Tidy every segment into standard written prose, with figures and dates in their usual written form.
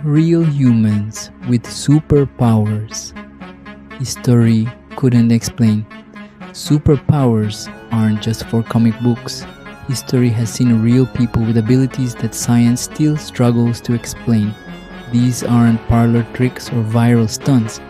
real humans with superpowers. History couldn't explain. Superpowers aren't just for comic books. History has seen real people with abilities that science still struggles to explain. These aren't parlor tricks or viral stunts.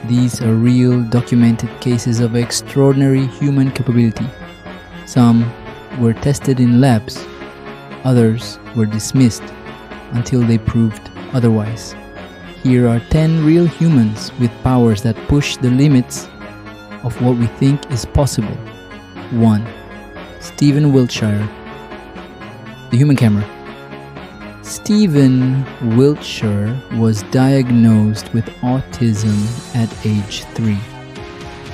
These are real, documented cases of extraordinary human capability. Some were tested in labs. Others were dismissed until they proved otherwise. Here are 10 real humans with powers that push the limits of what we think is possible. 1. Stephen Wiltshire. The human camera. Stephen Wiltshire was diagnosed with autism at age 3.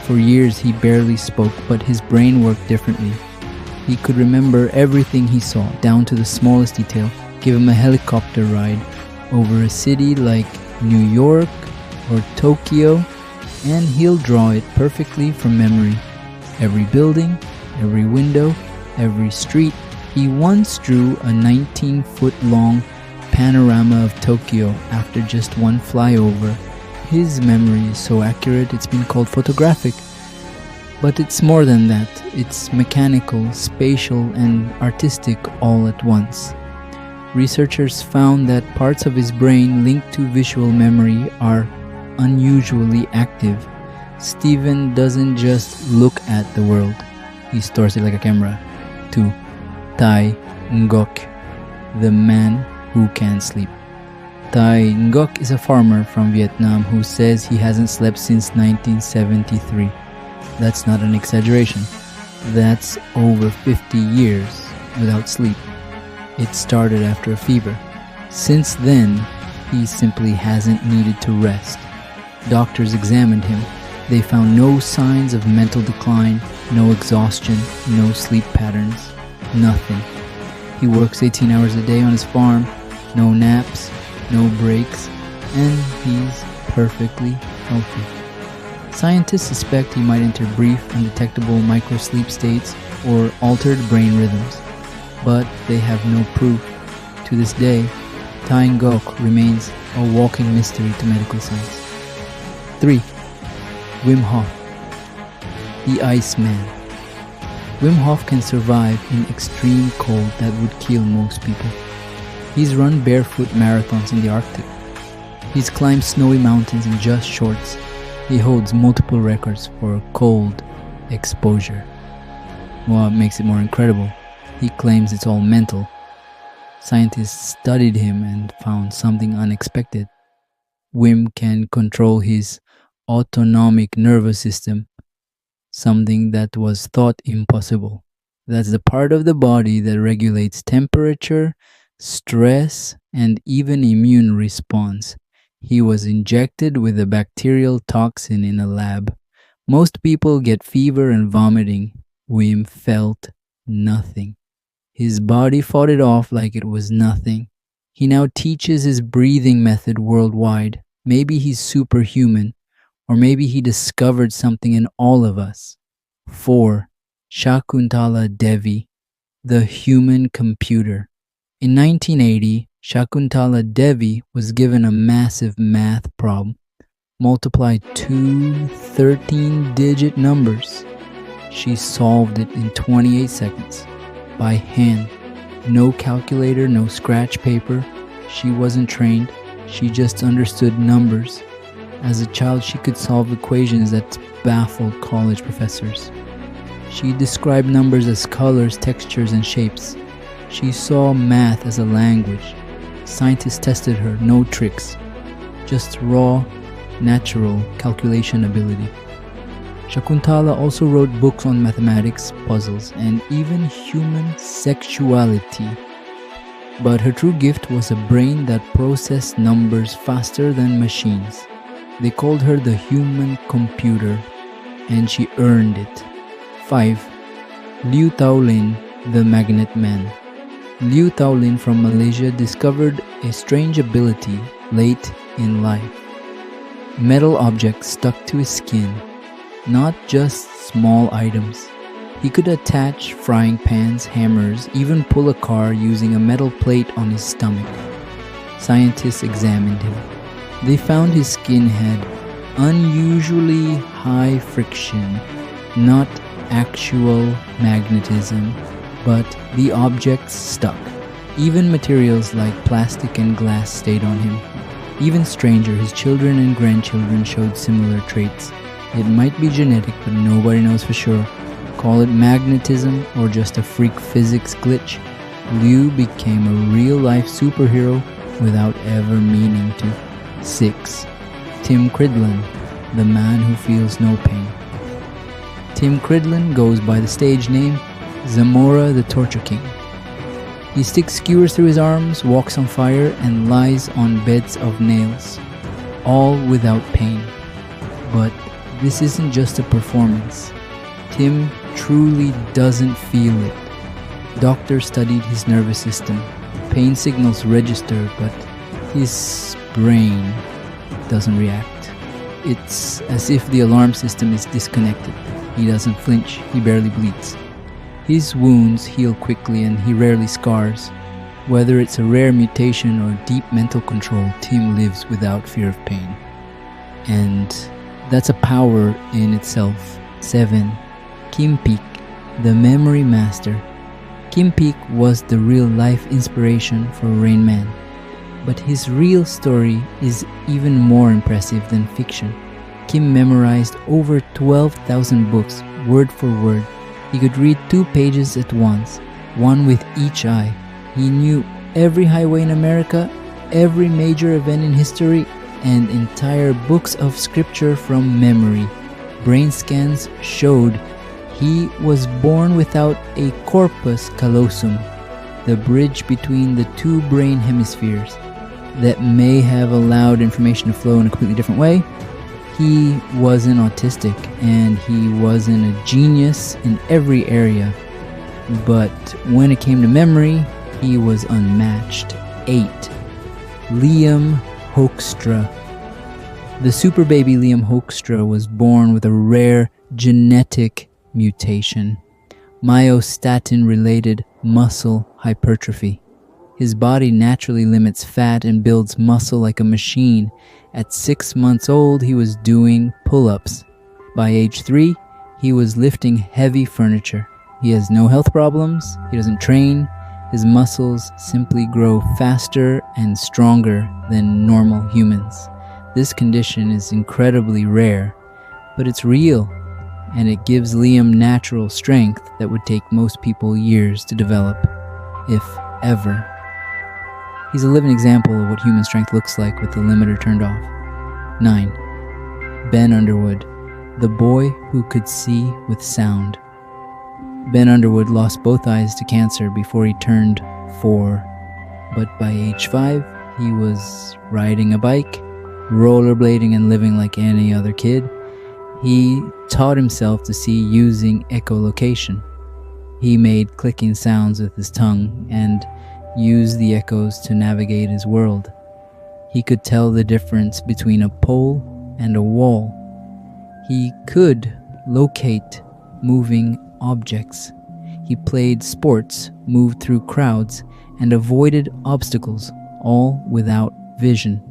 For years he barely spoke, but his brain worked differently. He could remember everything he saw, down to the smallest detail. Give him a helicopter ride over a city like New York or Tokyo, and he'll draw it perfectly from memory. Every building, every window, every street. He once drew a 19-foot-long panorama of Tokyo after just one flyover. His memory is so accurate it's been called photographic. But it's more than that. It's mechanical, spatial, and artistic all at once. Researchers found that parts of his brain linked to visual memory are unusually active. Stephen doesn't just look at the world, he stores it like a camera. 2. Thow Ngoc, the man who can't sleep. Thow Ngoc is a farmer from Vietnam who says he hasn't slept since 1973. That's not an exaggeration. That's over 50 years without sleep. It started after a fever. Since then, he simply hasn't needed to rest. Doctors examined him. They found no signs of mental decline, no exhaustion, no sleep patterns, nothing. He works 18 hours a day on his farm, no naps, no breaks, and he's perfectly healthy. Scientists suspect he might enter brief, undetectable microsleep states or altered brain rhythms, but they have no proof. To this day, Thow Ngoc remains a walking mystery to medical science. 3. Wim Hof, the Iceman. Wim Hof can survive in extreme cold that would kill most people. He's run barefoot marathons in the Arctic. He's climbed snowy mountains in just shorts. He holds multiple records for cold exposure. What makes it more incredible, he claims it's all mental. Scientists studied him and found something unexpected. Wim can control his autonomic nervous system, something that was thought impossible. That's the part of the body that regulates temperature, stress, and even immune response. He was injected with a bacterial toxin in a lab. Most people get fever and vomiting. Wim felt nothing. His body fought it off like it was nothing. He now teaches his breathing method worldwide. Maybe he's superhuman, or maybe he discovered something in all of us. 4. Shakuntala Devi, the human computer. In 1980, Shakuntala Devi was given a massive math problem. Multiply two 13-digit numbers. She solved it in 28 seconds, by hand. No calculator, no scratch paper. She wasn't trained. She just understood numbers. As a child, she could solve equations that baffled college professors. She described numbers as colors, textures, and shapes. She saw math as a language. Scientists tested her, no tricks, just raw, natural calculation ability. Shakuntala also wrote books on mathematics, puzzles, and even human sexuality. But her true gift was a brain that processed numbers faster than machines. They called her the human computer, and she earned it. 5. Liew the Magnet Man. Liew from Malaysia discovered a strange ability late in life. Metal objects stuck to his skin, not just small items. He could attach frying pans, hammers, even pull a car using a metal plate on his stomach. Scientists examined him. They found his skin had unusually high friction, not actual magnetism, but the objects stuck. Even materials like plastic and glass stayed on him. Even stranger, his children and grandchildren showed similar traits. It might be genetic, but nobody knows for sure. Call it magnetism or just a freak physics glitch. Liew became a real-life superhero without ever meaning to. 6. Tim Cridland, the man who feels no pain. Tim Cridland goes by the stage name Zamora the Torture King. He sticks skewers through his arms, walks on fire, and lies on beds of nails, all without pain. But this isn't just a performance. Tim truly doesn't feel it. Doctors studied his nervous system. Pain signals register, but his brain doesn't react. It's as if the alarm system is disconnected. He doesn't flinch, he barely bleeds. His wounds heal quickly and he rarely scars. Whether it's a rare mutation or deep mental control, Tim lives without fear of pain. And that's a power in itself. 7. Kim Peek, the memory master. Kim Peek was the real-life inspiration for Rain Man. But his real story is even more impressive than fiction. Kim memorized over 12,000 books, word for word. He could read 2 pages at once, one with each eye. He knew every highway in America, every major event in history, and entire books of scripture from memory. Brain scans showed he was born without a corpus callosum, the bridge between the 2 brain hemispheres that may have allowed information to flow in a completely different way. He wasn't autistic and he wasn't a genius in every area, but when it came to memory, he was unmatched. 8. Liam Hoekstra. The super baby Liam Hoekstra was born with a rare genetic mutation, myostatin-related muscle hypertrophy. His body naturally limits fat and builds muscle like a machine. At 6 months old, he was doing pull-ups. By age 3, he was lifting heavy furniture. He has no health problems, he doesn't train, his muscles simply grow faster and stronger than normal humans. This condition is incredibly rare, but it's real, and it gives Liam natural strength that would take most people years to develop, if ever. He's a living example of what human strength looks like with the limiter turned off. 9. Ben Underwood, the boy who could see with sound. Ben Underwood lost both eyes to cancer before he turned 4, but by age 5, he was riding a bike, rollerblading and living like any other kid. He taught himself to see using echolocation. He made clicking sounds with his tongue and used the echoes to navigate his world. He could tell the difference between a pole and a wall. He could locate moving objects. He played sports, moved through crowds, and avoided obstacles, all without vision.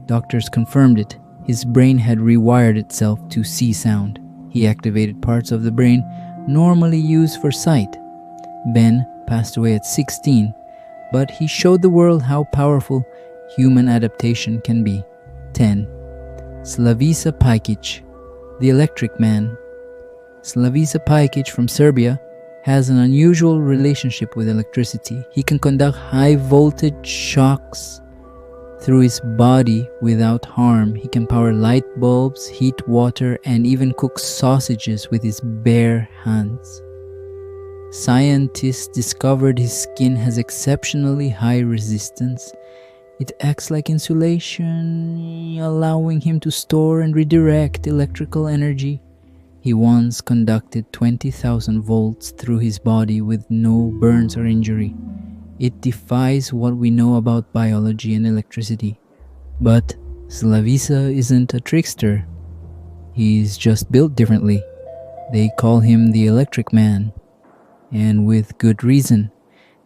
Doctors confirmed it. His brain had rewired itself to see sound. He activated parts of the brain normally used for sight. Ben passed away at 16, but he showed the world how powerful human adaptation can be. 10. Slavica Pajkic, the Electric Man. Slavica Pajkic from Serbia has an unusual relationship with electricity. He can conduct high voltage shocks through his body without harm. He can power light bulbs, heat water, and even cook sausages with his bare hands. Scientists discovered his skin has exceptionally high resistance. It acts like insulation, allowing him to store and redirect electrical energy. He once conducted 20,000 volts through his body with no burns or injury. It defies what we know about biology and electricity. But Slavica isn't a trickster. He's just built differently. They call him the Electric Man. And with good reason.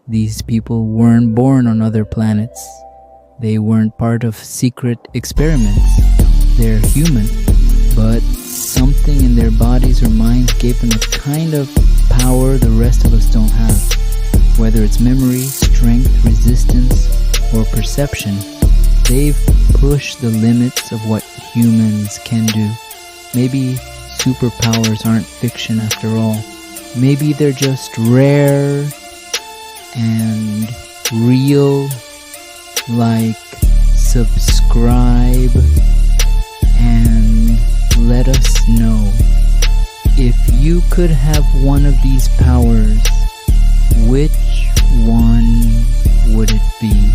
These people weren't born on other planets. They weren't part of secret experiments. They're human, but something in their bodies or minds gave them a kind of power the rest of us don't have. Whether it's memory, strength, resistance, or perception, they've pushed the limits of what humans can do. Maybe superpowers aren't fiction after all. Maybe they're just rare and real. Like, subscribe and let us know. If you could have one of these powers, which one would it be?